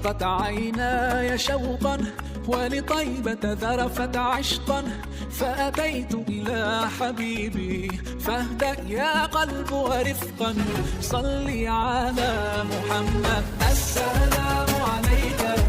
ضاقت عيناي شوقا ولطيبة ذرفت عشقا، فأتيت إلى حبيبي فاهدأ يا قلب ورفقا. صلي على محمد. السلام عليك